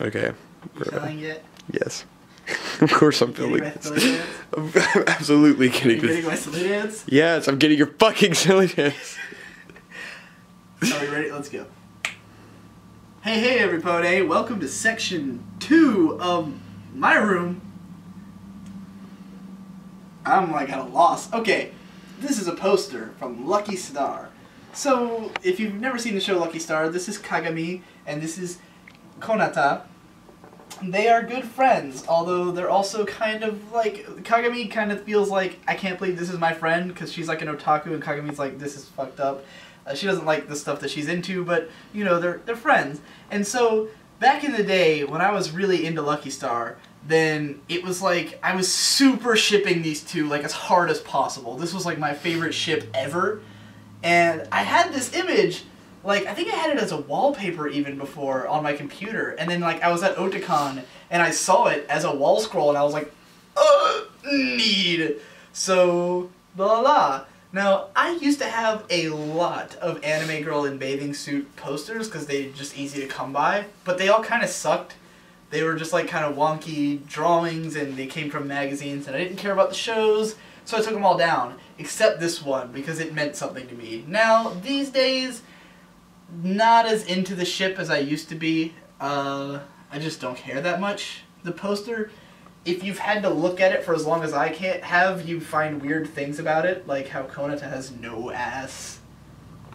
Okay. You feeling it? Yes. Of course I'm feeling Getting my this. silly dance? I'm absolutely getting You this. getting my silly dance? Yes, I'm getting your fucking silly dance. Are we ready? Let's go. Hey everybody, welcome to section 2 of my room. I'm like at a loss. Okay, this is a poster from Lucky Star. So, if you've never seen the show Lucky Star, this is Kagami and this is Konata. They are good friends, although they're also kind of like, Kagami kind of feels like, I can't believe this is my friend, because she's like an otaku, and Kagami's like, this is fucked up. She doesn't like the stuff that she's into, but, you know, they're friends. And so, back in the day, when I was really into Lucky Star, then it was like, I was super shipping these two, like, as hard as possible. This was like my favorite ship ever. And I had this image, like, I think I had it as a wallpaper even before on my computer. And then, like, I was at Otakon, and I saw it as a wall scroll, and I was like, need. So, blah, blah. Now, I used to have a lot of anime girl in bathing suit posters, because they're just easy to come by. But they all kind of sucked. They were just, like, kind of wonky drawings, and they came from magazines, and I didn't care about the shows, so I took them all down. Except this one, because it meant something to me. Now, these days, not as into the ship as I used to be. I just don't care that much. The poster, if you've had to look at it for as long as I have, you find weird things about it, like how Konata has no ass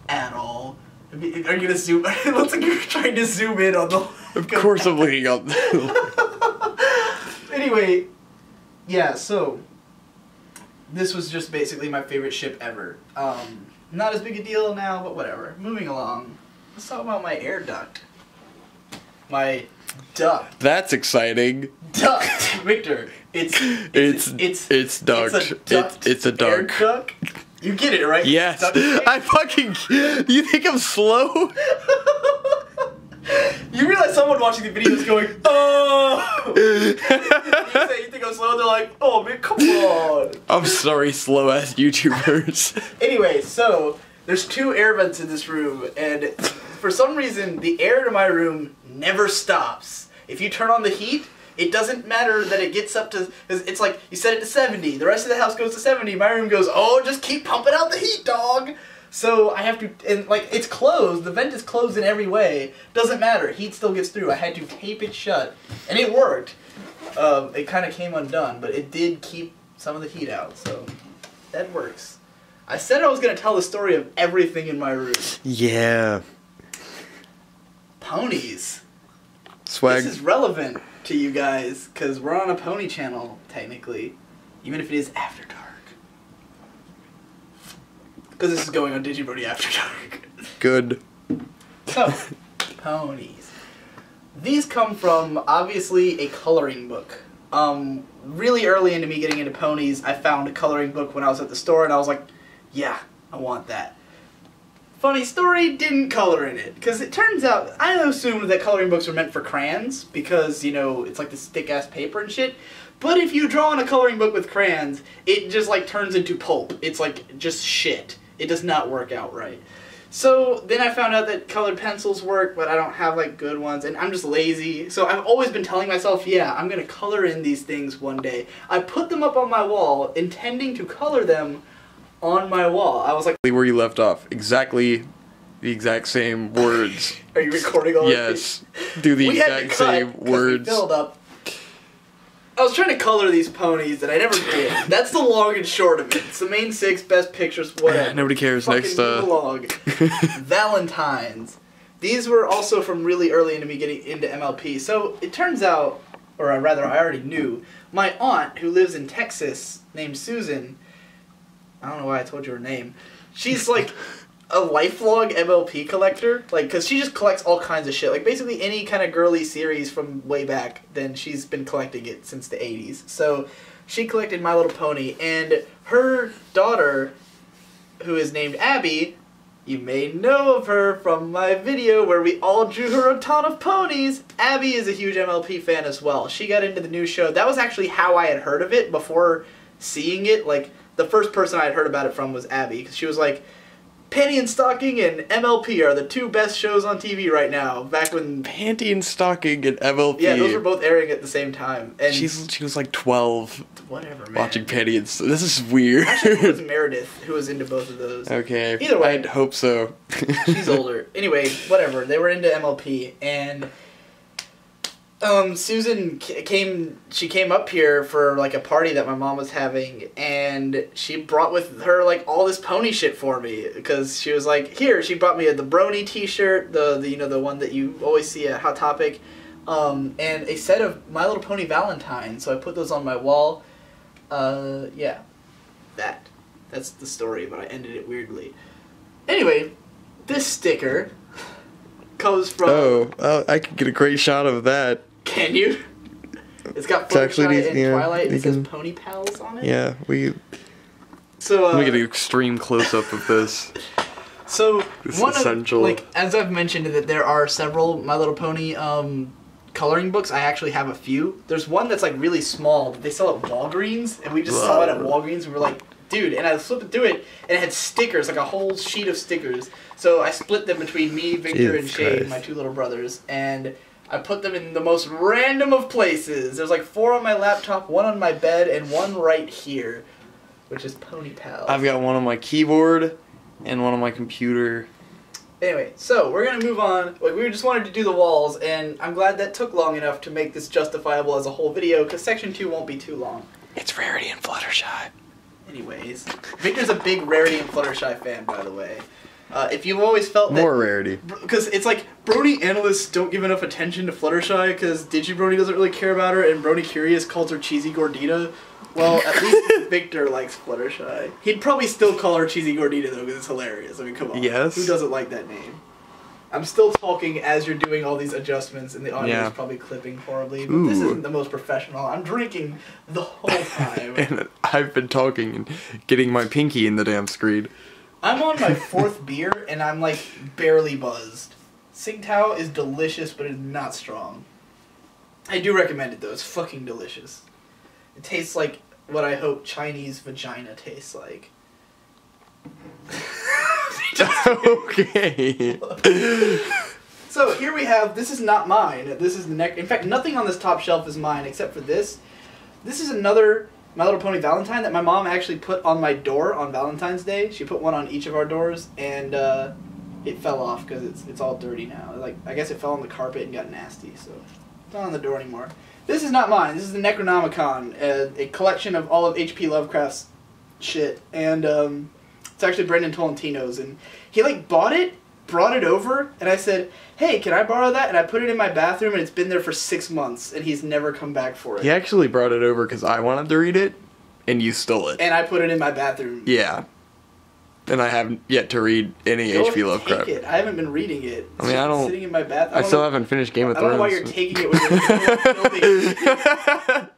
at all. Are you gonna zoom? It looks like you're trying to zoom in on the. Of course I'm looking up. Anyway, yeah. So this was just basically my favorite ship ever. Not as big a deal now, but whatever. Moving along. Let's talk about my air duct. My duct. That's exciting. Duct, Victor. It's duct. It's a Air duct. duct. You get it, right? Yes. Duct. I fucking. You think I'm slow? You realize someone watching the video is going, oh! You think I'm slow, and they're like, oh man, come on. I'm sorry, slow ass YouTubers. Anyway, so there's 2 air vents in this room, and for some reason the air to my room never stops. If you turn on the heat, it doesn't matter that it gets up to, it's like you set it to 70, the rest of the house goes to 70, my room goes, oh, just keep pumping out the heat, dog. So I have to, and like, it's closed, the vent is closed in every way, doesn't matter, heat still gets through. I had to tape it shut, and it worked. It kind of came undone, but it did keep some of the heat out, so that works. I said I was going to tell the story of everything in my room. Yeah. Ponies. Swag. This is relevant to you guys, because we're on a pony channel, technically, even if it is After Dark. Because this is going on Digibody After Dark. Good. So, ponies. These come from, obviously, a coloring book. Really early into me getting into ponies, I found a coloring book when I was at the store, and I was like, yeah, I want that. Funny story, didn't color in it. Because it turns out, I assumed that coloring books were meant for crayons, because, you know, it's like this thick-ass paper and shit. But if you draw on a coloring book with crayons, it just, like, turns into pulp. It's, like, just shit. It does not work out right. So then I found out that colored pencils work, but I don't have like good ones, and I'm just lazy. So I've always been telling myself, yeah, I'm going to color in these things one day. I put them up on my wall, intending to color them on my wall. I was like, Where you left off. Exactly the exact same words. are you recording all Yes. Do the exact same words. We filled up. I was trying to color these ponies, and I never did. That's the long and short of it. It's the main 6, best pictures, whatever. Nobody cares. Fucking Next, move along. Valentines. These were also from really early into me getting into MLP. So it turns out, or rather I already knew, my aunt, who lives in Texas, named Susan, I don't know why I told you her name, she's like a lifelong MLP collector, like, because she just collects all kinds of shit, like basically any kind of girly series from way back, then she's been collecting it since the 80s. So she collected My Little Pony, and her daughter, who is named Abby, you may know of her from my video where we all drew her a ton of ponies. Abby is a huge MLP fan as well. She got into the new show. That was actually how I had heard of it before seeing it. Like, the first person I had heard about it from was Abby, because she was like, Panty and Stocking and MLP are the two best shows on TV right now. Back when Panty and Stocking and MLP. yeah, those were both airing at the same time. And she was like 12 whatever, man. watching Panty and This is weird. Actually, it was Meredith who was into both of those. Okay. Either way. I'd hope so. She's older. Anyway, whatever. They were into MLP, and Susan came up here for like a party that my mom was having, and she brought with her like all this pony shit for me because she was like, here, she brought me the Brony t-shirt, the you know, the one that you always see at Hot Topic, and a set of My Little Pony Valentine. So I put those on my wall. Yeah, that's the story, but I ended it weirdly. Anyway, this sticker comes from... Oh, I could get a great shot of that. Can you? It's got Fluttershy and Twilight, and it says Pony Pals on it? Yeah, So, let me get an extreme close-up of this. So, This is essential. like, as I've mentioned, that there are several My Little Pony, coloring books. I actually have a few. There's one that's, like, really small that they sell at Walgreens, and we just saw it at Walgreens, and we were like, dude, and I flipped through it, and it had stickers, like a whole sheet of stickers. So I split them between me, Victor, and Shade, my two little brothers, and I put them in the most random of places. There's like 4 on my laptop, 1 on my bed, and 1 right here, which is Pony Pals. I've got 1 on my keyboard and 1 on my computer. Anyway, so we're gonna move on. Like, we just wanted to do the walls, and I'm glad that took long enough to make this justifiable as a whole video, because section 2 won't be too long. It's Rarity and Fluttershy. Anyways, Victor's a big Rarity and Fluttershy fan, by the way. If you've always felt that... More Rarity. Because it's like, Brony analysts don't give enough attention to Fluttershy because DigiBrony doesn't really care about her, and Brony Curious calls her Cheesy Gordita. Well, at least Victor likes Fluttershy. He'd probably still call her Cheesy Gordita, though, because it's hilarious. I mean, come on. Yes. Who doesn't like that name? I'm still talking as you're doing all these adjustments, and the audio is probably clipping horribly, but this isn't the most professional. I'm drinking the whole time. And I've been talking and getting my pinky in the damn screen. I'm on my 4th beer, and I'm, like, barely buzzed. Tsingtao is delicious, but it's not strong. I do recommend it, though. It's fucking delicious. It tastes like what I hope Chinese vagina tastes like. Okay. So here we have, this is not mine. This is the next. In fact, nothing on this top shelf is mine except for this. This is another My Little Pony Valentine that my mom actually put on my door on Valentine's Day. She put one on each of our doors, and it fell off because it's all dirty now. Like, I guess it fell on the carpet and got nasty, so it's not on the door anymore. This is not mine. This is the Necronomicon, a collection of all of H.P. Lovecraft's shit, and it's actually Brendan Tolentino's, and he like bought it, brought it over, and I said, hey, can I borrow that? And I put it in my bathroom, and it's been there for 6 months, and he's never come back for it. He actually brought it over because I wanted to read it, and you stole it. And I put it in my bathroom. Yeah. And I haven't yet to read any H.P. Lovecraft. Take it. I haven't been reading it. It's I mean, I don't... sitting in my bathroom. I still haven't finished Game of Thrones. I don't know why you're taking it when you're filming.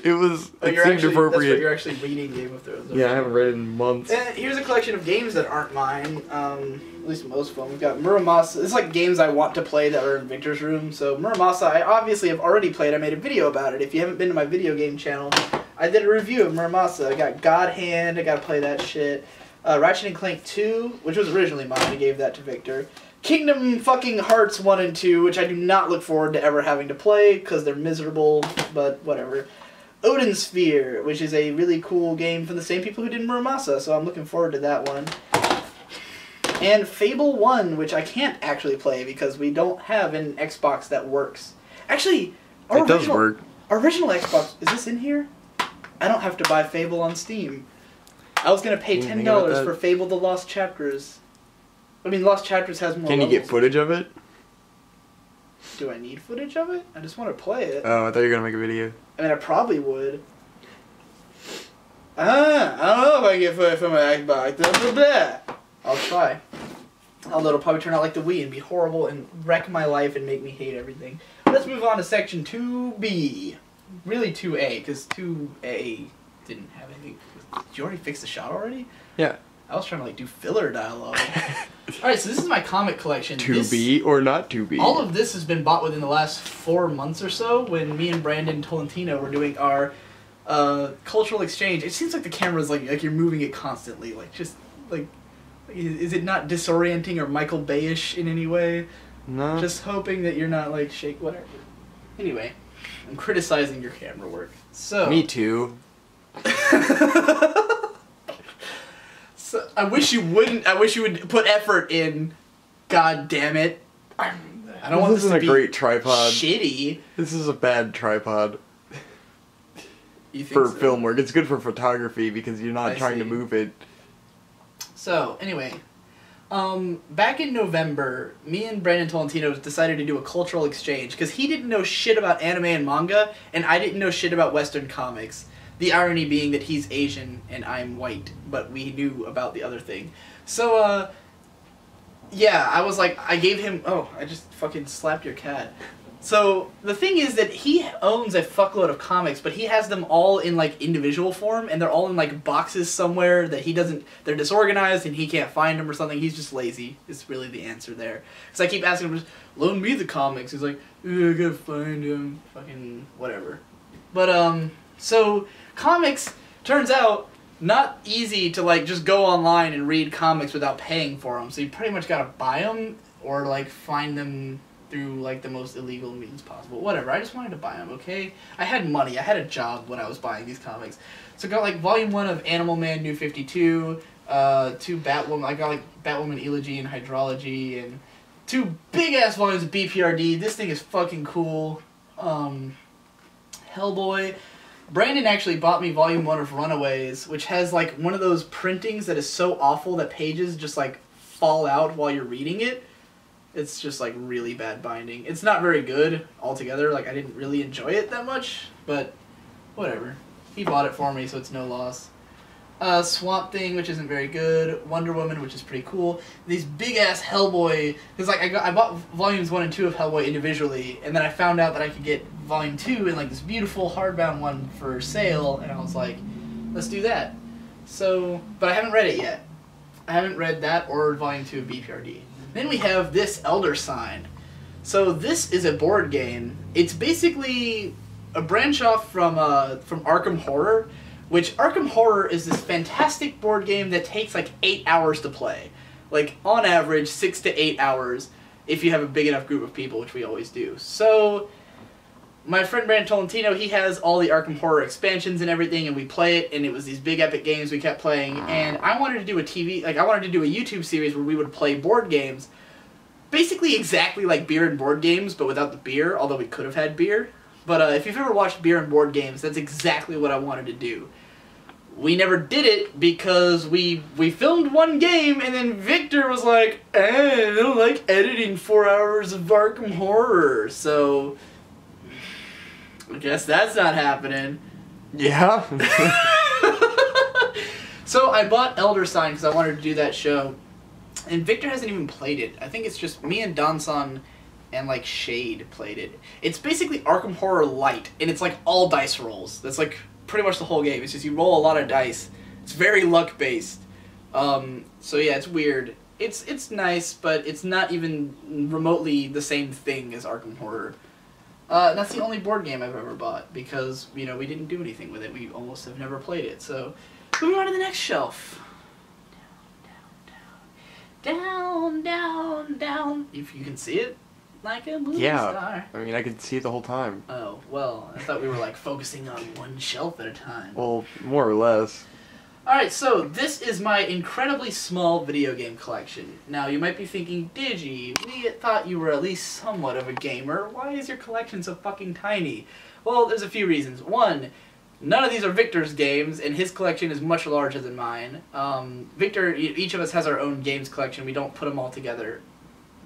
It was... Oh, it seemed appropriate. That's what you're actually reading Game of Thrones. Yeah, I haven't read it in months. And here's a collection of games that aren't mine. At least most of them. We've got Muramasa. It's like games I want to play that are in Victor's room. So Muramasa, I obviously have already played. I made a video about it. If you haven't been to my video game channel, I did a review of Muramasa. I got God Hand. I got to play that shit. Ratchet & Clank 2, which was originally mine. I gave that to Victor. Kingdom fucking Hearts 1 and 2, which I do not look forward to ever having to play because they're miserable, but whatever. Odin Sphere, which is a really cool game from the same people who did Muramasa, so I'm looking forward to that one. And Fable 1, which I can't actually play because we don't have an Xbox that works. Actually, it does work. Our original Xbox, is this in here? I don't have to buy Fable on Steam. I was going to pay $10 for Fable The Lost Chapters. I mean, Lost Chapters has more Can you get footage of it? Do I need footage of it? I just want to play it. Oh, I thought you were going to make a video. I mean, I probably would. I don't know if I can get footage from my Xbox. I'll try. Although it'll probably turn out like the Wii and be horrible and wreck my life and make me hate everything. Let's move on to section 2B. Really 2A, because 2A didn't have anything. Did you already fix the shot already? Yeah. I was trying to like do filler dialogue. Alright, so this is my comic collection. 2B or not 2B? All of this has been bought within the last 4 months or so when me and Brandon Tolentino were doing our cultural exchange. It seems like the camera's like you're moving it constantly. Like, just, like, Is it not disorienting or Michael Bay-ish in any way? No. Just hoping that you're not like whatever. Anyway, I'm criticizing your camera work. So Me too. So I wish you wouldn't. I wish you would put effort in. God damn it! I don't want this isn't to a be great tripod. shitty. This is a bad tripod You think for so? film work. It's good for photography because you're not I trying to see. move it. So anyway, back in November, me and Brandon Tolentino decided to do a cultural exchange because he didn't know shit about anime and manga, and I didn't know shit about Western comics. The irony being that he's Asian and I'm white, but we knew about the other thing. So, yeah, I was like, I gave him... Oh, I just fucking slapped your cat. So, the thing is that he owns a fuckload of comics, but he has them all in, like, individual form, and they're all in, like, boxes somewhere that he doesn't... They're disorganized, and he can't find them or something. He's just lazy, is really the answer there. Because I keep asking him, just, loan me the comics. He's like, I gotta find them. Fucking whatever. But, so... Comics, turns out, not easy to, like, just go online and read comics without paying for them. So you pretty much gotta buy them or, like, find them through, like, the most illegal means possible. Whatever, I just wanted to buy them, okay? I had money. I had a job when I was buying these comics. So I got, like, Volume 1 of Animal Man New 52, 2 Batwoman, I got, like, Batwoman Elegy and Hydrology, and 2 big-ass volumes of BPRD. This thing is fucking cool. Hellboy. Brandon actually bought me Volume 1 of Runaways, which has, like, one of those printings that is so awful that pages just, like, fall out while you're reading it. It's just, like, really bad binding. It's not very good altogether. Like, I didn't really enjoy it that much, but whatever. He bought it for me, so it's no loss. Swamp Thing, which isn't very good. Wonder Woman, which is pretty cool. These big-ass Hellboy... Because, like, I bought Volumes 1 and 2 of Hellboy individually, and then I found out that I could get Volume 2 in, like, this beautiful hardbound one for sale, and I was like, let's do that. So... But I haven't read it yet. I haven't read that or Volume 2 of BPRD. Then we have this Elder Sign. So this is a board game. It's basically a branch off from Arkham Horror, which Arkham Horror is this fantastic board game that takes like 8 hours to play. Like, on average, 6 to 8 hours if you have a big enough group of people, which we always do. So, my friend Brandon Tolentino, he has all the Arkham Horror expansions and everything, and we play it, and it was these big epic games we kept playing, and I wanted to do a YouTube series where we would play board games, basically exactly like beer and board games, but without the beer, although we could have had beer. But if you've ever watched beer and board games, that's exactly what I wanted to do. We never did it because we filmed one game and then Victor was like, I don't like editing 4 hours of Arkham Horror, so I guess that's not happening. Yeah. So I bought Elder Sign because I wanted to do that show, and Victor hasn't even played it. I think it's just me and Donson and, like, Shade played it. It's basically Arkham Horror Light, and it's, like, all dice rolls. That's, like, pretty much the whole game. It's just you roll a lot of dice. It's very luck-based. So, yeah, it's weird. It's nice, but it's not even remotely the same thing as Arkham Horror. That's the only board game I've ever bought, because, you know, we didn't do anything with it. We almost have never played it. So, moving on to the next shelf. Down, down, down. If you can see it. Like a movie star. I mean, I could see it the whole time. Oh, well, I thought we were, like, focusing on one shelf at a time. Well, more or less. Alright, so this is my incredibly small video game collection. Now, you might be thinking, Digi, we thought you were at least somewhat of a gamer. Why is your collection so fucking tiny? Well, there's a few reasons. One, none of these are Victor's games, and his collection is much larger than mine. Victor, each of us has our own games collection. We don't put them all together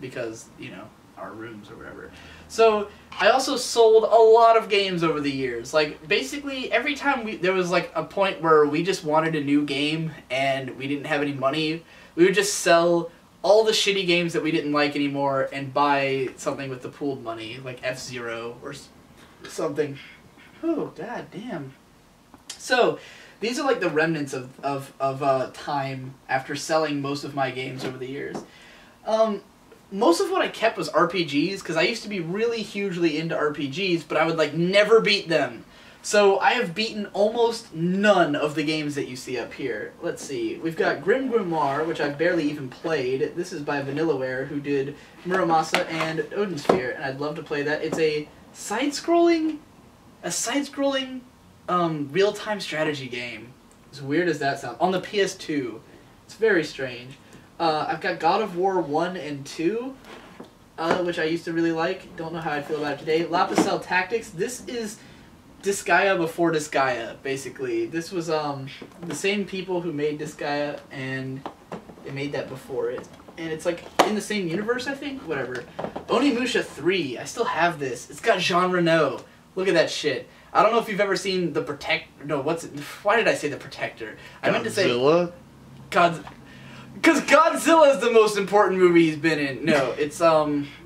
because, you know, our rooms or whatever. So I also sold a lot of games over the years. Like, basically every time there was like a point where we just wanted a new game and we didn't have any money, we would just sell all the shitty games that we didn't like anymore and buy something with the pooled money, like F-Zero or something. Oh, god damn. So these are like the remnants of time after selling most of my games over the years. Most of what I kept was RPGs, because I used to be really hugely into RPGs, but I would, like, never beat them. So I have beaten almost none of the games that you see up here. Let's see. We've got Grim Grimoire, which I've barely even played. This is by Vanillaware, who did Muramasa and Odin Sphere, and I'd love to play that. It's a side-scrolling real-time strategy game. As weird as that sounds. On the PS2. It's very strange. I've got God of War 1 and 2, which I used to really like. Don't know how I feel about it today. Lapis Tactics. This is Disgaea before Disgaea, basically. This was the same people who made Disgaea, and they made that before it. And it's like in the same universe, I think? Whatever. Onimusha 3. I still have this. It's got Jean Reno. Look at that shit. I don't know if you've ever seen The Protector. No, what's it? Why did I say The Protector? I meant to say Godzilla? Because Godzilla is the most important movie he's been in. No, it's,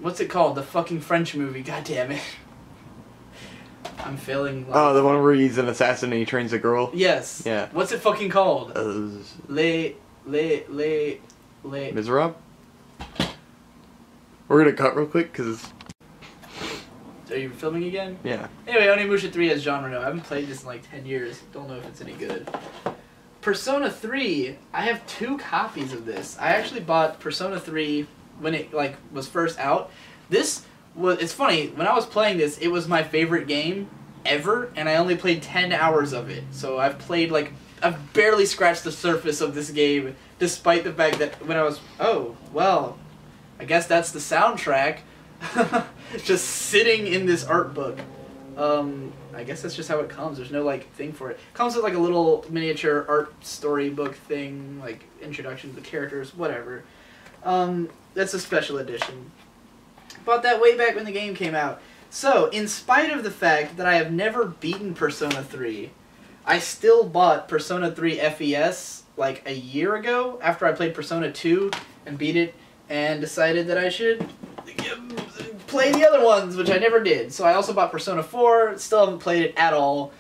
what's it called? The fucking French movie. God damn it. I'm failing. Oh, the one where he's an assassin and he trains a girl? Yes. Yeah. What's it fucking called? Les Miserables? We're gonna cut real quick, because... Are you filming again? Yeah. Anyway, Onimusha 3 has Jean Reno. I haven't played this in like 10 years. Don't know if it's any good. Persona 3, I have 2 copies of this. I actually bought Persona 3 when it like was first out. It's funny, when I was playing this, it was my favorite game ever, and I only played 10 hours of it. So I've barely scratched the surface of this game, despite the fact that when I was, oh, well, I guess that's the soundtrack. Just sitting in this art book. I guess that's just how it comes. There's no, like, thing for it. It comes with, like, a little miniature art storybook thing, like, introduction to the characters, whatever. That's a special edition. Bought that way back when the game came out. So, in spite of the fact that I have never beaten Persona 3, I still bought Persona 3 FES, like, a year ago, after I played Persona 2 and beat it, and decided that I should play the other ones, which I never did. So I also bought Persona 4, still haven't played it at all.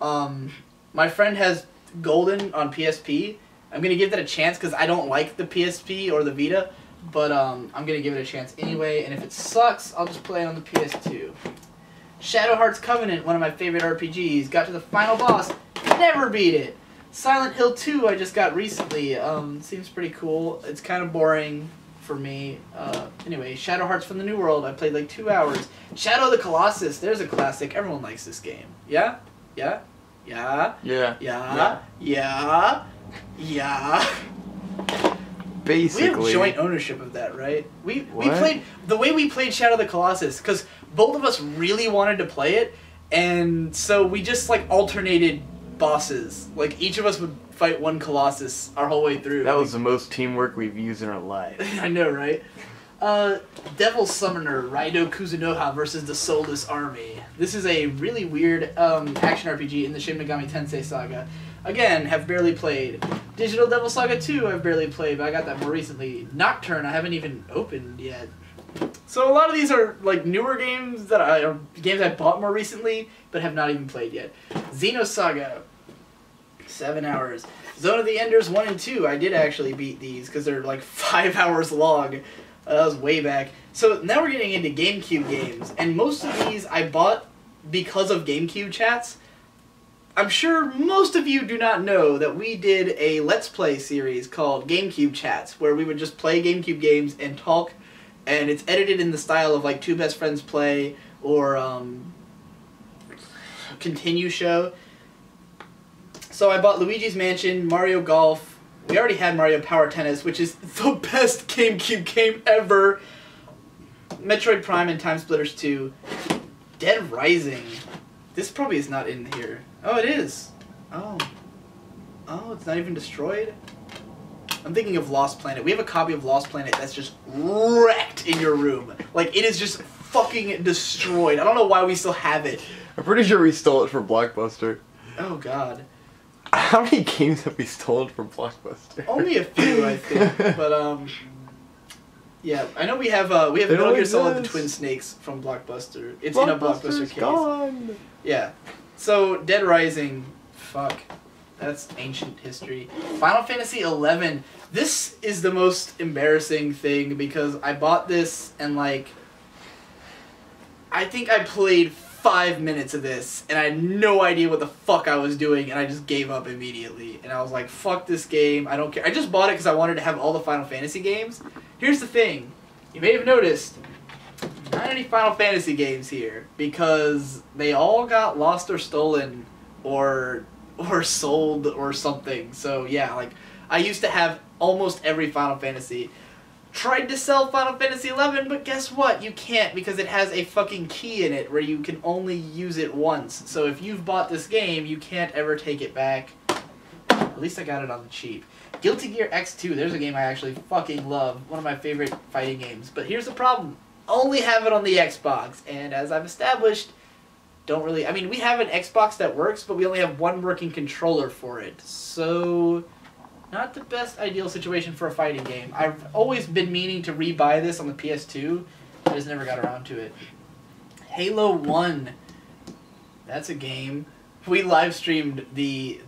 My friend has Golden on PSP. I'm going to give that a chance because I don't like the PSP or the Vita, but I'm going to give it a chance anyway, and if it sucks, I'll just play it on the PS2. Shadow Hearts Covenant, one of my favorite RPGs, got to the final boss, never beat it. Silent Hill 2 I just got recently, seems pretty cool. It's kind of boring for me. Anyway, Shadow Hearts from the New World, I played like 2 hours. Shadow of the Colossus, there's a classic. Everyone likes this game. Yeah? Yeah? Yeah? Yeah. Yeah? Yeah? Yeah? Basically. We have joint ownership of that, right? We played, the way we played Shadow of the Colossus, because both of us really wanted to play it, and so we just like alternated bosses. Like each of us would fight one Colossus our whole way through. That was the most teamwork we've used in our lives. I know, right? Devil Summoner, Raido Kuzunoha versus the Soulless Army. This is a really weird action RPG in the Shin Megami Tensei saga. Again, have barely played. Digital Devil Saga 2 I've barely played, but I got that more recently. Nocturne I haven't even opened yet. So a lot of these are like newer games that games I bought more recently, but have not even played yet. Xenosaga, 7 hours. Zone of the Enders 1 and 2, I did actually beat these because they're like 5 hours long. That was way back. So now we're getting into GameCube games, and most of these I bought because of GameCube chats. I'm sure most of you do not know that we did a Let's Play series called GameCube Chats, where we would just play GameCube games and talk, and it's edited in the style of like Two Best Friends Play or Continue Show. So I bought Luigi's Mansion, Mario Golf. We already had Mario Power Tennis, which is the best GameCube game ever. Metroid Prime and Time Splitters 2. Dead Rising. This probably is not in here. Oh, it is. Oh. Oh, it's not even destroyed? I'm thinking of Lost Planet. We have a copy of Lost Planet that's just wrecked in your room. Like, it is just fucking destroyed. I don't know why we still have it. I'm pretty sure we stole it from Blockbuster. Oh, God. How many games have we stolen from Blockbuster? Only a few, I think. But, yeah, I know we have Metal Gear Solid the Twin Snakes from Blockbuster. It's in a Blockbuster case. Gone. Yeah. So, Dead Rising, fuck. That's ancient history. Final Fantasy XI. This is the most embarrassing thing because I bought this and, like, I think I played 5 minutes of this, and I had no idea what the fuck I was doing, and I just gave up immediately. And I was like, fuck this game, I don't care. I just bought it because I wanted to have all the Final Fantasy games. Here's the thing, you may have noticed, not any Final Fantasy games here, because they all got lost or stolen, or sold or something. So yeah, like, I used to have almost every Final Fantasy. Tried to sell Final Fantasy XI, but guess what? You can't, because it has a fucking key in it where you can only use it once. So if you've bought this game, you can't ever take it back. At least I got it on the cheap. Guilty Gear X2, there's a game I actually fucking love. One of my favorite fighting games. But here's the problem. Only have it on the Xbox. And as I've established, don't really... I mean, we have an Xbox that works, but we only have one working controller for it. So... not the best ideal situation for a fighting game. I've always been meaning to re-buy this on the PS2. I just never got around to it. Halo 1. That's a game. We live streamed the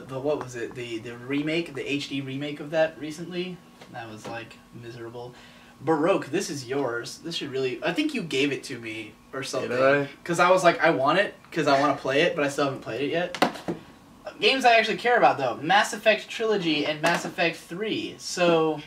what was it? The remake, the HD remake of that recently. That was like miserable. Baroque, this is yours. This should really... I think you gave it to me or something. Did I? Because I was like, I want it because I want to play it, but I still haven't played it yet. Games I actually care about, though. Mass Effect Trilogy and Mass Effect 3. So,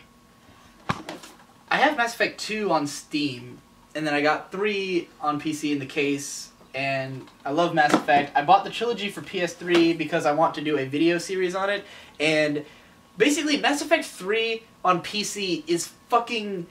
I have Mass Effect 2 on Steam, and then I got 3 on PC in the case, and I love Mass Effect. I bought the Trilogy for PS3 because I want to do a video series on it, and basically Mass Effect 3 on PC is fucking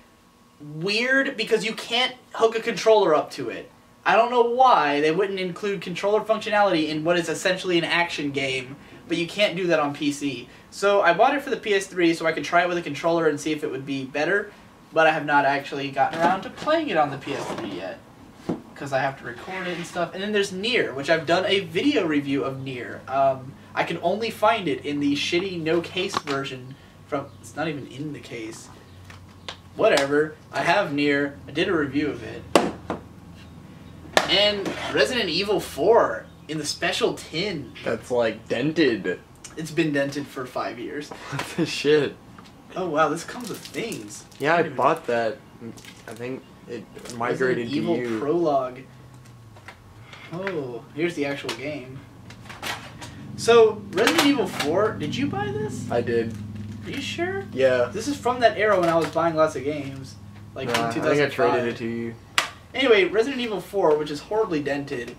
weird because you can't hook a controller up to it. I don't know why they wouldn't include controller functionality in what is essentially an action game, but you can't do that on PC. So I bought it for the PS3 so I could try it with a controller and see if it would be better, but I have not actually gotten around to playing it on the PS3 yet, because I have to record it and stuff. And then there's Nier, which I've done a video review of Nier. I can only find it in the shitty no-case version from... it's not even in the case. Whatever. I have Nier. I did a review of it. And Resident Evil 4 in the special tin. That's like dented. It's been dented for 5 years. What the shit? Oh wow, this comes with things. Yeah, I bought that. I think it migrated to Evil you. Prologue. Oh, here's the actual game. So, Resident Evil 4, did you buy this? I did. Are you sure? Yeah. This is from that era when I was buying lots of games. Like in 2005. I think I traded it to you. Anyway, Resident Evil 4, which is horribly dented,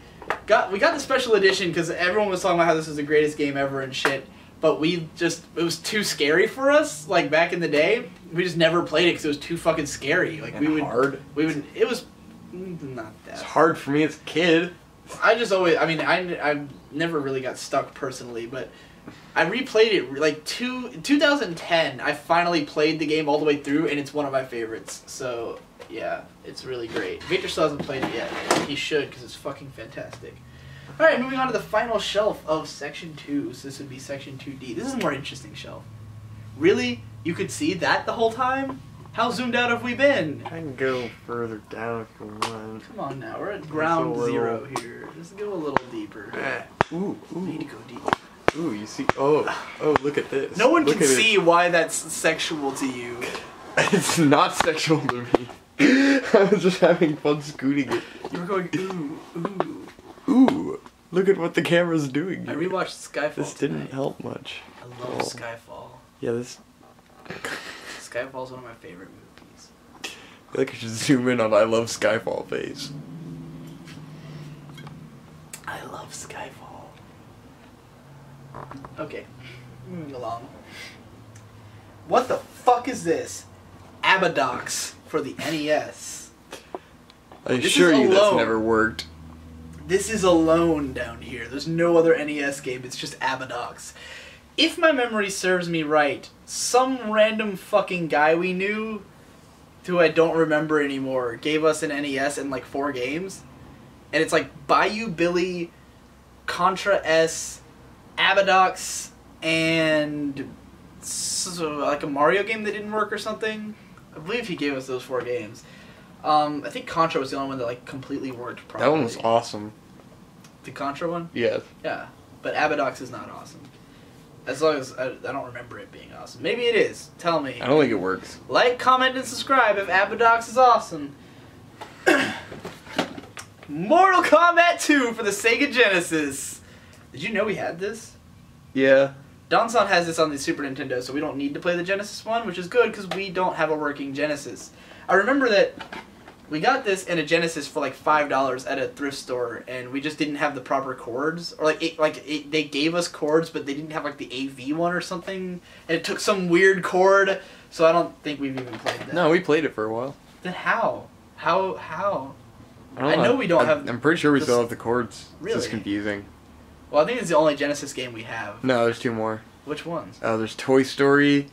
we got the special edition because everyone was talking about how this is the greatest game ever and shit, but it was too scary for us, like back in the day. We just never played it because it was too fucking scary. Like And hard. It was not that. It's hard for me as a kid. I never really got stuck personally, but I replayed it like 2010. I finally played the game all the way through, and it's one of my favorites. So yeah, it's really great. Victor still hasn't played it yet. He should, because it's fucking fantastic. Alright, moving on to the final shelf of Section 2. So this would be Section 2D. This is a more interesting shelf. Really? You could see that the whole time? How zoomed out have we been? I can go further down if you want. Come on now, we're at ground zero here. Just go a little deeper. Ooh, We need to ooh. go deeper. Ooh, you see? Oh, look at this. No one Look can at it. see why that's sexual to you. It's not sexual to me. I was just having fun scooting it. You were going, ooh, ooh. Ooh, look at what the camera's doing. I rewatched Skyfall This didn't tonight. help much. I love Skyfall. Yeah, this... Skyfall's one of my favorite movies. I feel like I should zoom in on I love Skyfall face. I love Skyfall. Okay, moving along. What the fuck is this? Abadox for the NES. I This assure is you that's alone. never worked. This is alone down here. There's no other NES game. It's just Abadox. If my memory serves me right, some random fucking guy we knew, who I don't remember anymore, gave us an NES and like 4 games. And it's like Bayou Billy, Contra S, Abadox, and so, like a Mario game that didn't work or something. I believe he gave us those 4 games. I think Contra was the only one that like completely worked properly. That one was awesome. The Contra one? Yes. Yeah. But Abadox is not awesome. As long as I don't remember it being awesome. Maybe it is. Tell me. I don't think it works. Like, comment, and subscribe if Abadox is awesome. Mortal Kombat 2 for the Sega Genesis. Did you know we had this? Yeah. Donson has this on the Super Nintendo, so we don't need to play the Genesis one, which is good because we don't have a working Genesis. I remember that we got this in a Genesis for like $5 at a thrift store, and we just didn't have the proper cords, or they gave us cords, but they didn't have like the AV one or something, and it took some weird cord, so I don't think we've even played that. No, we played it for a while. Then how? How? I know we don't have. I'm pretty sure we this- still have the cords. Really? It's just confusing. Well, I think it's the only Genesis game we have. No, there's two more. Which ones? There's Toy Story.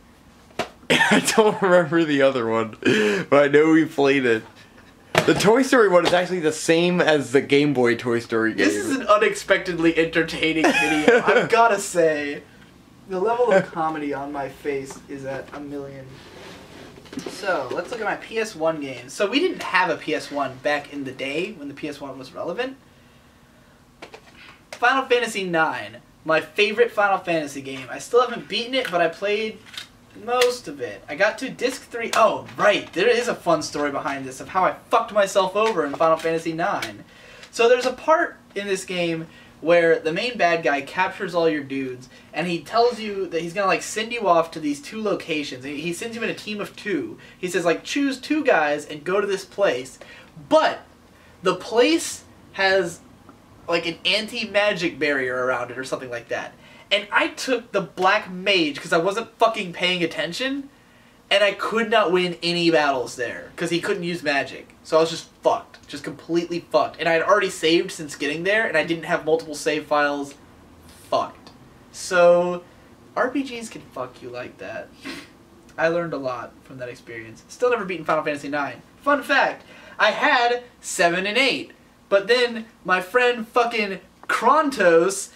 I don't remember the other one, but I know we played it. The Toy Story one is actually the same as the Game Boy Toy Story game. This is an unexpectedly entertaining video, I've gotta say. The level of comedy on my face is at 1,000,000. So, let's look at my PS1 games. So, we didn't have a PS1 back in the day when the PS1 was relevant. Final Fantasy IX. My favorite Final Fantasy game. I still haven't beaten it, but I played most of it. I got to Disc 3. Oh, right. There is a fun story behind this of how I fucked myself over in Final Fantasy IX. So there's a part in this game where the main bad guy captures all your dudes, and he tells you that he's gonna like send you off to these two locations. He sends you in a team of 2. He says like choose 2 guys and go to this place, but the place has like an anti-magic barrier around it or something like that. And I took the Black Mage because I wasn't fucking paying attention, and I could not win any battles there because he couldn't use magic. So I was just fucked. Just completely fucked. And I had already saved since getting there, and I didn't have multiple save files. Fucked. So, RPGs can fuck you like that. I learned a lot from that experience. Still never beaten Final Fantasy IX. Fun fact, I had 7 and 8. But then my friend fucking Krontos,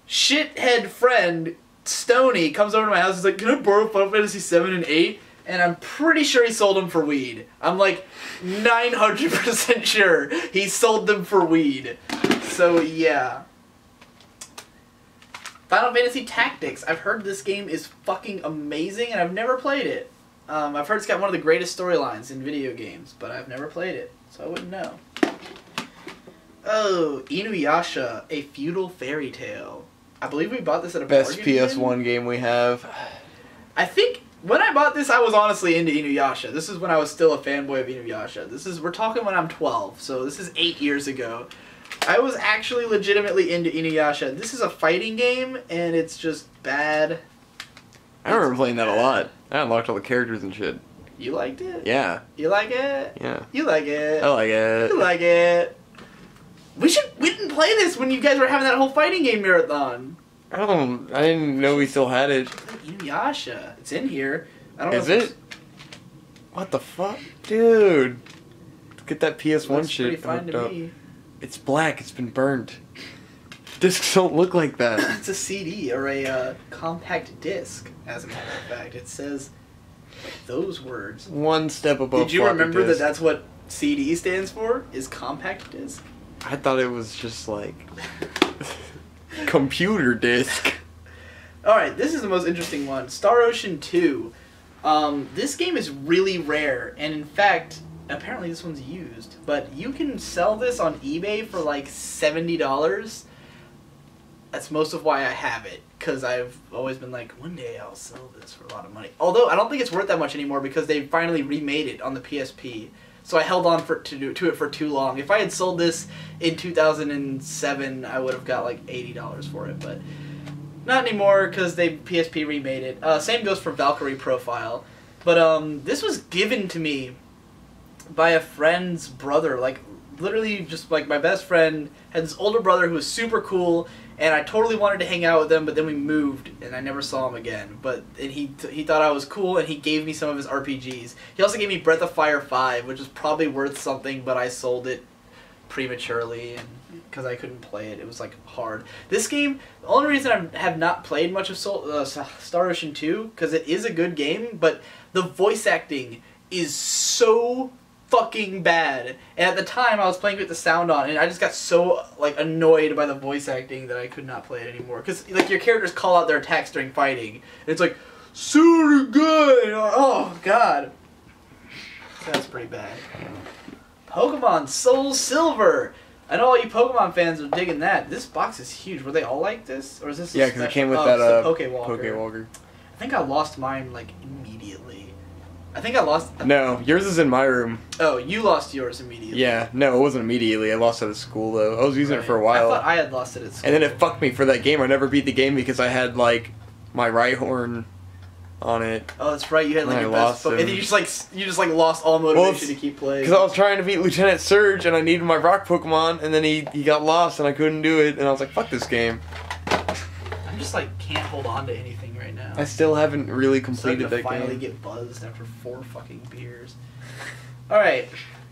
shithead friend Stony, comes over to my house and is like, can I borrow Final Fantasy 7 and 8? And I'm pretty sure he sold them for weed. I'm like 900% sure he sold them for weed. So yeah. Final Fantasy Tactics. I've heard this game is fucking amazing and I've never played it. I've heard it's got one of the greatest storylines in video games, but I've never played it, so I wouldn't know. Oh, Inuyasha, A Feudal Fairy Tale. I believe we bought this at a Best bargain bin. PS1 game we have. I think when I bought this, I was honestly into Inuyasha. This is when I was still a fanboy of Inuyasha. We're talking when I'm 12, so this is 8 years ago. I was actually legitimately into Inuyasha. This is a fighting game, and it's just bad. I remember playing that a lot. I unlocked all the characters and shit. You liked it? Yeah. You like it? Yeah. You like it? I like it. You like it? We didn't play this when you guys were having that whole fighting game marathon. I didn't know we still had it. Inuyasha. It's in here. I don't know. Is it? What the fuck? Dude. Get that PS1 Looks shit pretty fine hooked to up. me. It's black. It's been burned. Discs don't look like that. It's a CD or a compact disc, as a matter of fact. It says those words. One step above. Did you floppy remember disk. that that's what CD stands for? Is compact disc? I thought it was just like computer disc. Alright, this is the most interesting one. Star Ocean 2. This game is really rare, and in fact, apparently this one's used. But you can sell this on eBay for like $70. That's most of why I have it, because I've always been like, one day I'll sell this for a lot of money. Although, I don't think it's worth that much anymore because they finally remade it on the PSP. So I held on to it for too long. If I had sold this in 2007, I would have got like $80 for it, but not anymore because they PSP remade it. Same goes for Valkyrie Profile. But this was given to me by a friend's brother. Like, literally just like my best friend had this older brother who was super cool, and I totally wanted to hang out with him, but then we moved, and I never saw him again. And he thought I was cool, and he gave me some of his RPGs. He also gave me Breath of Fire 5, which is probably worth something, but I sold it prematurely, and because I couldn't play it. It was, like, hard. This game, the only reason I have not played much of Star Ocean 2, because it is a good game, but the voice acting is so fucking bad. And at the time, I was playing with the sound on, and I just got so, like, annoyed by the voice acting that I could not play it anymore. Because, like, your characters call out their attacks during fighting, and it's like, super good! Oh, God. That's pretty bad. Pokemon Soul Silver. I know all you Pokemon fans are digging that. This box is huge. Were they all like this? Or is this Yeah, because it came with that Pokewalker. Pokewalker. I think I lost mine, like, immediately. I think I lost... No, yours is in my room. Oh, you lost yours immediately. Yeah, no, it wasn't immediately. I lost it at school, though. I was using it for a while. I thought I had lost it at school. And then it fucked me for that game. I never beat the game because I had, like, my Rhyhorn on it. Oh, that's right. You had, like, And your I best... lost him. And then you just, like, lost all motivation to keep playing. Because I was trying to beat Lieutenant Surge, and I needed my rock Pokemon, and then he got lost, and I couldn't do it, and I was like, fuck this game. I'm just, like, can't hold on to anything right now. I still haven't really completed that finally game. Get buzzed after 4 fucking beers. Alright,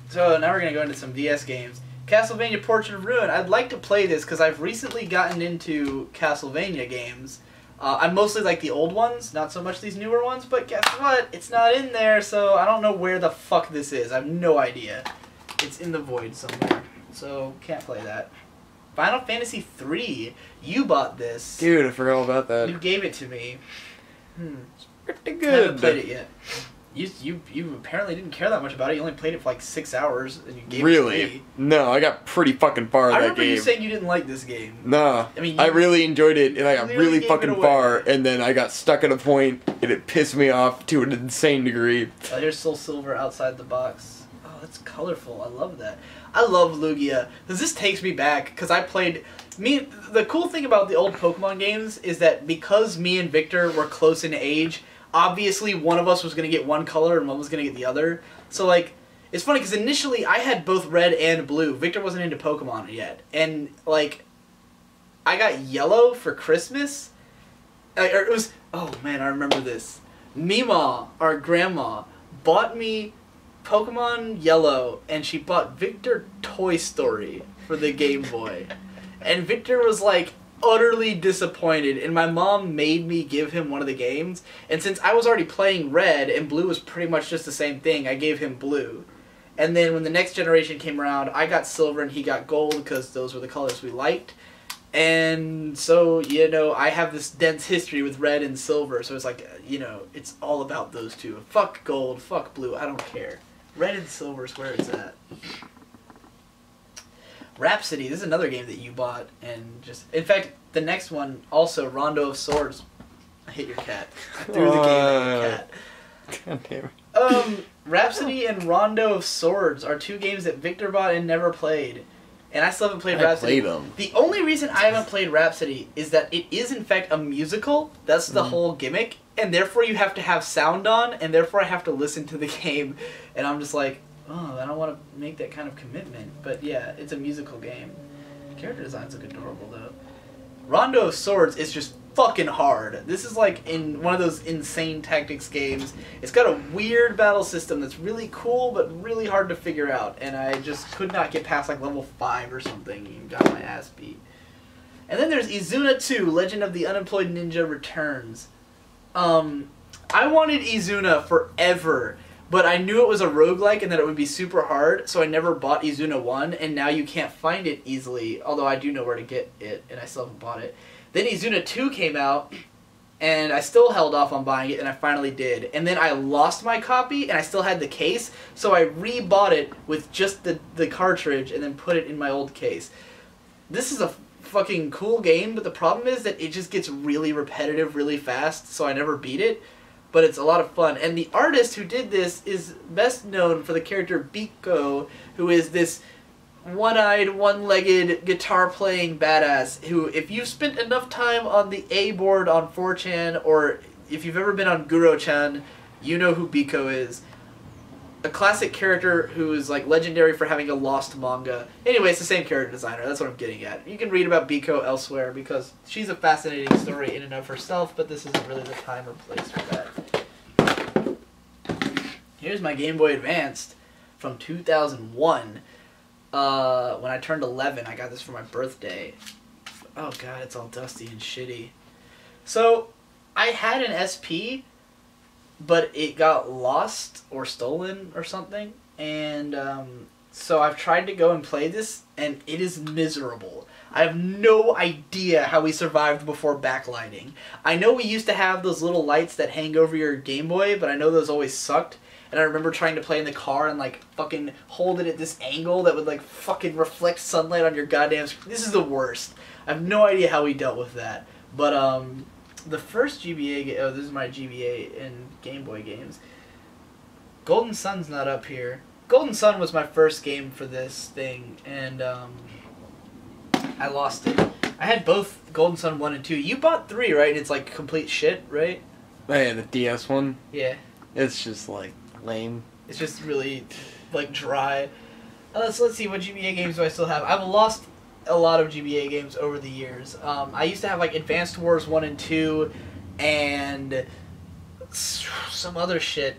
so now we're going to go into some DS games. Castlevania Portrait of Ruin. I'd like to play this because I've recently gotten into Castlevania games. I mostly like the old ones, not so much these newer ones, but guess what? It's not in there, so I don't know where the fuck this is. I have no idea. It's in the void somewhere, so can't play that. Final Fantasy III. You bought this. Dude, I forgot all about that. You gave it to me. It's pretty I good. haven't played it yet. You apparently didn't care that much about it. You only played it for like 6 hours, and you gave it to Really? me. No, I got pretty fucking far in I that remember game. you saying you didn't like this game. Nah, I mean, I really enjoyed it, and I got clearly really gave it fucking away. far, and then I got stuck at a point, and it pissed me off to an insane degree. Oh, here's Soul Silver outside the box. Oh, that's colorful. I love that. I love Lugia. Because this takes me back, because I played... The cool thing about the old Pokemon games is that because me and Victor were close in age, obviously one of us was going to get one color and one was going to get the other. So, like, it's funny because initially I had both red and blue. Victor wasn't into Pokemon yet. And, like, I got yellow for Christmas. Or it was... Oh, man, I remember this. Mima, our grandma, bought me Pokemon Yellow, and she bought Victor Toy Story for the Game Boy. And Victor was, like, utterly disappointed, and my mom made me give him one of the games, and since I was already playing red, and blue was pretty much just the same thing, I gave him blue. And then when the next generation came around, I got silver and he got gold, because those were the colors we liked. And so, you know, I have this dense history with red and silver, so it's like, you know, it's all about those two. Fuck gold, fuck blue, I don't care. Red and silver is where it's at. Rhapsody, this is another game that you bought, and just... In fact, the next one, also, Rondo of Swords. I hit your cat. I threw the game at your cat. God damn it. Rhapsody and Rondo of Swords are 2 games that Victor bought and never played. And I still haven't played Rhapsody. I played them. The only reason I haven't played Rhapsody is that it is, in fact, a musical. That's the whole gimmick. And therefore you have to have sound on, and therefore I have to listen to the game. And I'm just like... Oh, I don't want to make that kind of commitment. But yeah, it's a musical game. Character designs look adorable, though. Rondo of Swords is just fucking hard. This is like in one of those insane tactics games. It's got a weird battle system that's really cool, but really hard to figure out. And I just could not get past like level 5 or something and got my ass beat. And then there's Izuna 2, Legend of the Unemployed Ninja Returns. I wanted Izuna forever. But I knew it was a roguelike and that it would be super hard, so I never bought Izuna 1, and now you can't find it easily, although I do know where to get it, and I still haven't bought it. Then Izuna 2 came out, and I still held off on buying it, and I finally did. And then I lost my copy, and I still had the case, so I re-bought it with just the cartridge, and then put it in my old case. This is a fucking cool game, but the problem is that it just gets really repetitive really fast, so I never beat it. But it's a lot of fun. And the artist who did this is best known for the character Biko, who is this one-eyed, one-legged, guitar-playing badass who, if you've spent enough time on the A board on 4chan, or if you've ever been on Guro-chan, you know who Biko is. A classic character who is like legendary for having a lost manga. Anyway, it's the same character designer. That's what I'm getting at. You can read about Biko elsewhere because she's a fascinating story in and of herself, but this isn't really the time or place for that. Here's my Game Boy Advanced from 2001. When I turned 11, I got this for my birthday. Oh god, it's all dusty and shitty. So, I had an SP, but it got lost or stolen or something, and so I've tried to go and play this, and it is miserable. I have no idea how we survived before backlighting. I know we used to have those little lights that hang over your Game Boy, but I know those always sucked. and I remember trying to play in the car and like fucking hold it at this angle that would like fucking reflect sunlight on your goddamn screen. This is the worst. I have no idea how we dealt with that. But the first GBA game, oh, this is my GBA and Game Boy games. Golden Sun's not up here. Golden Sun was my first game for this thing, and I lost it. I had both Golden Sun 1 and 2. You bought 3, right? And it's like complete shit, right? Oh, yeah, the DS one. Yeah. It's just like lame. It's just really like dry. Let's see, what GBA games do I still have? I've lost a lot of GBA games over the years. I used to have like Advanced Wars 1 and 2 and some other shit.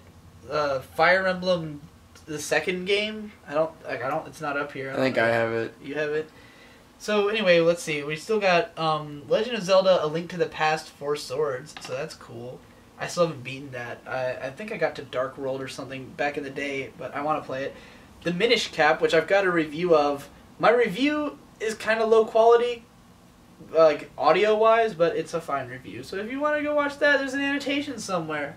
Fire Emblem, the second game. It's not up here. I think I have it. You have it? So anyway, let's see. We still got Legend of Zelda: A Link to the Past 4 Swords. So that's cool. I still haven't beaten that. I think I got to Dark World or something back in the day, but I want to play it. The Minish Cap, which I've got a review of. My review is kind of low quality, like audio-wise, but it's a fine review. So if you want to go watch that, there's an annotation somewhere.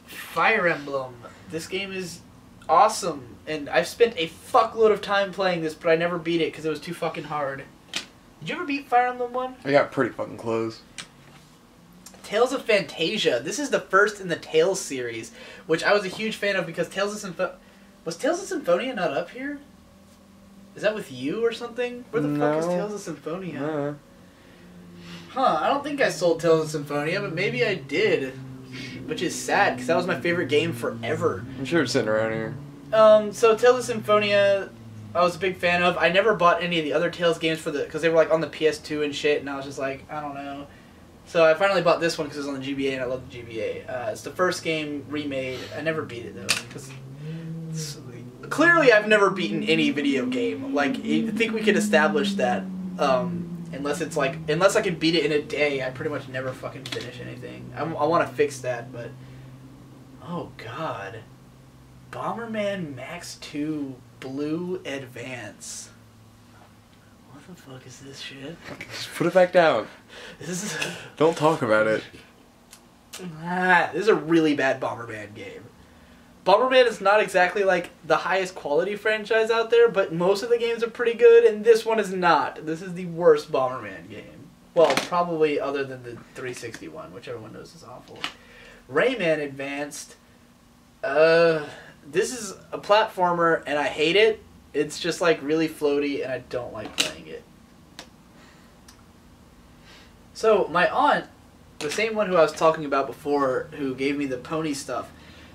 Fire Emblem. This game is awesome, and I've spent a fuckload of time playing this, but I never beat it because it was too fucking hard. Did you ever beat Fire Emblem 1? I got pretty fucking close. Tales of Phantasia. This is the first in the Tales series, which I was a huge fan of because was Tales of Symphonia not up here? Is that with you or something? Where the fuck is Tales of Symphonia? No. Huh, I don't think I sold Tales of Symphonia, but maybe I did. Which is sad, because that was my favorite game forever. I'm sure it's sitting around here. So Tales of Symphonia, I was a big fan of. I never bought any of the other Tales games because they were like on the PS2 and shit, and I was just like, I don't know. So I finally bought this one because it was on the GBA, and I love the GBA. It's the first game remade. I never beat it, though, because clearly I've never beaten any video game. Like, I think we could establish that. Unless I can beat it in a day, I pretty much never fucking finish anything. I want to fix that, but oh god, Bomberman Max 2 Blue Advance. What the fuck is this shit? Just put it back down. This is Don't talk about it. this is a really bad Bomberman game. Bomberman is not exactly like the highest quality franchise out there, but most of the games are pretty good, and this one is not. This is the worst Bomberman game. Well, probably other than the 361, which everyone knows is awful. Rayman Advanced. This is a platformer, and I hate it. It's just like really floaty, and I don't like playing it. So my aunt, the same one who I was talking about before, who gave me the pony stuff,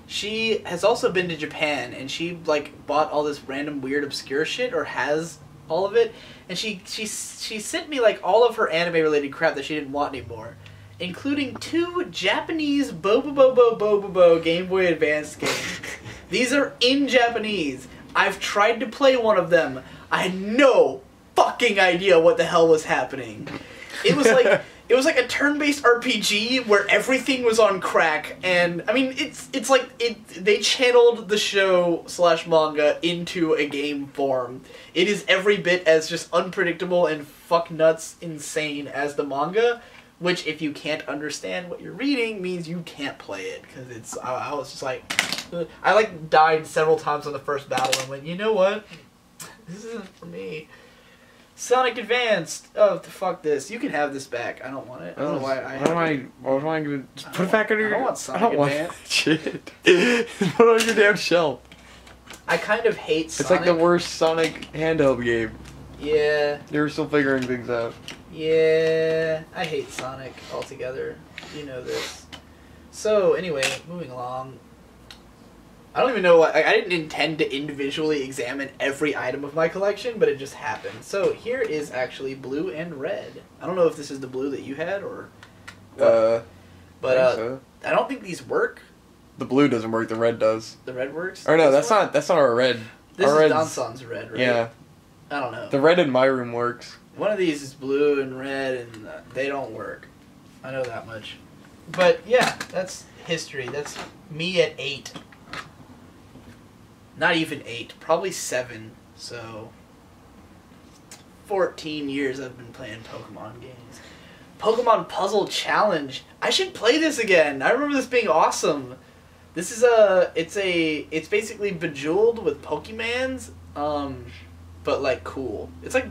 she has also been to Japan, and she like bought all this random weird obscure shit, or has all of it, and she sent me like all of her anime related crap that she didn't want anymore, including 2 Japanese Bobobo Game Boy Advance games. These are in Japanese. I've tried to play one of them. I had no fucking idea what the hell was happening. It was like a turn-based RPG where everything was on crack, and I mean it's like they channeled the show / manga into a game form. It is every bit as just unpredictable and fuck nuts insane as the manga, which if you can't understand what you're reading means you can't play it, because it's I was just like I like died several times on the first battle and went, you know what, this isn't for me. Sonic Advanced. Oh, fuck this. You can have this back. I don't want it. I don't know why I Why am I gonna just put it back under your... I don't want Sonic Advanced. Shit. Put it on your damn shelf. I kind of hate Sonic. It's like the worst Sonic handheld game. Yeah. You're still figuring things out. Yeah. I hate Sonic altogether. You know this. So, anyway, moving along. I don't even know what... I didn't intend to individually examine every item of my collection, but it just happened. So, here is actually blue and red. I don't know if this is the blue that you had, or... what. But, so. I don't think these work. The blue doesn't work, the red does. The red works? Or no, that's not our red. This our is Danson's red, right? Yeah. I don't know. The red in my room works. One of these is blue and red, and they don't work. I know that much. But, yeah, that's history. That's me at 8. Not even 8, probably 7, so 14 years I've been playing Pokemon games. Pokemon Puzzle Challenge. I should play this again. I remember this being awesome. This is it's basically Bejeweled with Pokemans, but like cool. It's like,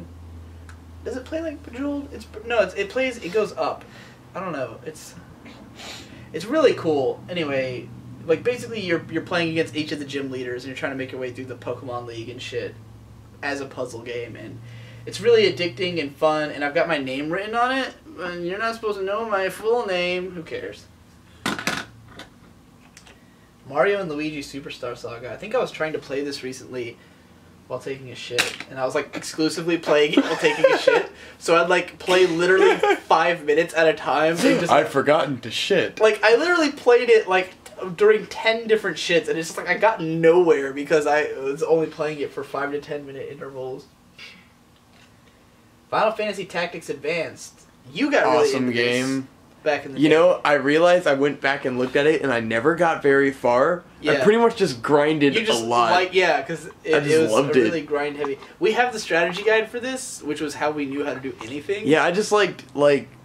does it play like Bejeweled? It goes up. I don't know. It's really cool. Anyway, like basically you're playing against each of the gym leaders and you're trying to make your way through the Pokemon League and shit as a puzzle game, and it's really addicting and fun, and I've got my name written on it, and you're not supposed to know my full name. Who cares? Mario and Luigi Superstar Saga. I think I was trying to play this recently while taking a shit, and I was like exclusively playing it while taking a shit, so I'd like play literally 5 minutes at a time. And just, I'd forgotten to shit. Like, I literally played it like during 10 different shits, and it's just like I got nowhere because I was only playing it for 5 to 10 minute intervals. Final Fantasy Tactics Advanced. You got really awesome into game. This back in the You day. know, I realized I went back and looked at it, and I never got very far. Yeah. I pretty much just grinded You just a lot. like, yeah, because it just was loved it. really grind heavy. We have the strategy guide for this, which was how we knew how to do anything. Yeah, I just liked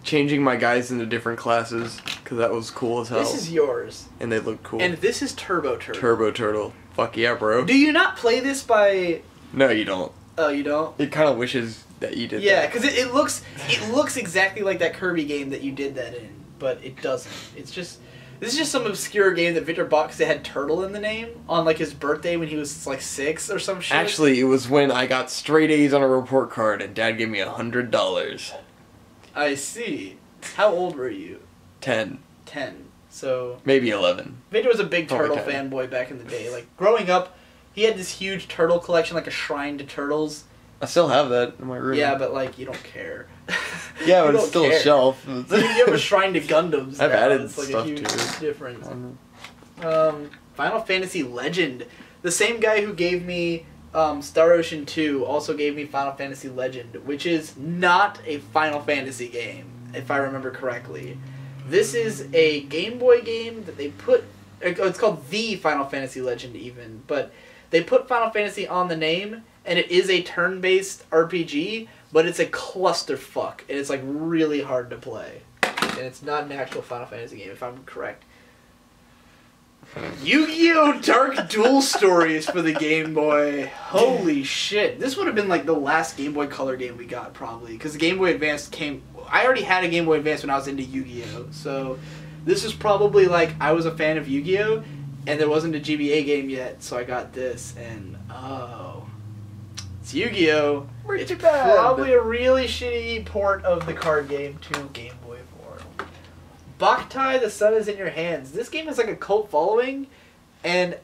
changing my guys into different classes because that was cool as hell. This is yours, and they looked cool. and this is Turbo Turtle. Turbo Turtle. Fuck yeah, bro. Do you not play this by? No, you don't. Oh, you don't. It kind of wishes that you did. Yeah, that. because it looks exactly like that Kirby game that you did that in, but it doesn't. It's just this is just some obscure game that Victor bought because it had turtle in the name on like his birthday when he was like 6 or some shit. Actually, it was when I got straight A's on a report card and Dad gave me $100. I see. How old were you? 10. 10. So Maybe 11. Victor was a big Probably turtle 10. fanboy back in the day. Like growing up, he had this huge turtle collection, like a shrine to turtles. I still have that in my room. Yeah, but like you don't care. Yeah, You but it's don't still care. a shelf. You have a shrine to Gundams. I've now. added It's like stuff a huge to it. difference. Final Fantasy Legend. The same guy who gave me Star Ocean 2 also gave me Final Fantasy Legend, which is not a Final Fantasy game, if I remember correctly. This is a Game Boy game that they put... It's called The Final Fantasy Legend even, but they put Final Fantasy on the name, and it is a turn-based RPG, but it's a clusterfuck, and it's like really hard to play. And it's not an actual Final Fantasy game, if I'm correct. Yu-Gi-Oh! Dark Duel Stories for the Game Boy. Holy shit. This would have been like the last Game Boy Color game we got, probably. Because the Game Boy Advance came... I already had a Game Boy Advance when I was into Yu-Gi-Oh! So this is probably like I was a fan of Yu-Gi-Oh! And there wasn't a GBA game yet, so I got this. And, oh... It's Yu-Gi-Oh! It's probably a really shitty port of the card game to Game Boy 4. Boktai, The Sun Is in Your Hands. This game has like a cult following, and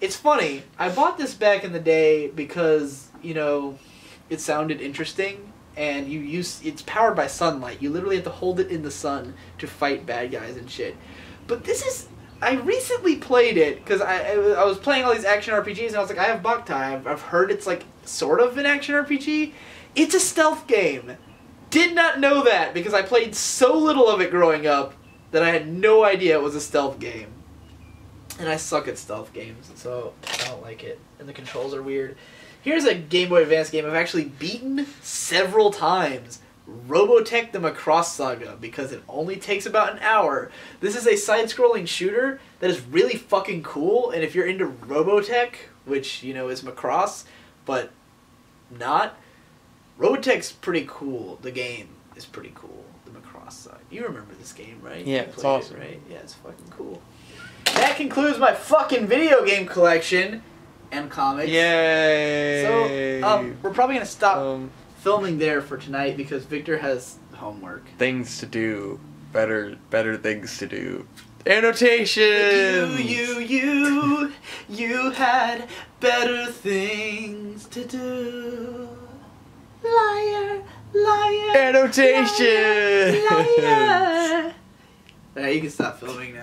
it's funny. I bought this back in the day because, you know, it sounded interesting, and it's powered by sunlight. You literally have to hold it in the sun to fight bad guys and shit. But this is... I recently played it because I was playing all these action RPGs, and I was like, I have Boktai. I've heard it's like sort of an action RPG. It's a stealth game. Did not know that because I played so little of it growing up that I had no idea it was a stealth game. And I suck at stealth games, so I don't like it. And the controls are weird. Here's a Game Boy Advance game I've actually beaten several times. Robotech the Macross Saga, because it only takes about an hour. This is a side-scrolling shooter that is really fucking cool, and if you're into Robotech, which, you know, is Macross, but not, Robotech's pretty cool. The game is pretty cool. The Macross Saga. You remember this game, right? Yeah, You it's played awesome. it, right? Yeah, it's fucking cool. That concludes my fucking video game collection and comics. Yay! So, we're probably gonna stop filming there for tonight because Victor has homework. Things to do. Better things to do. Annotations! You had better things to do. Liar, liar. Annotations! Liar. Alright, you can stop filming now.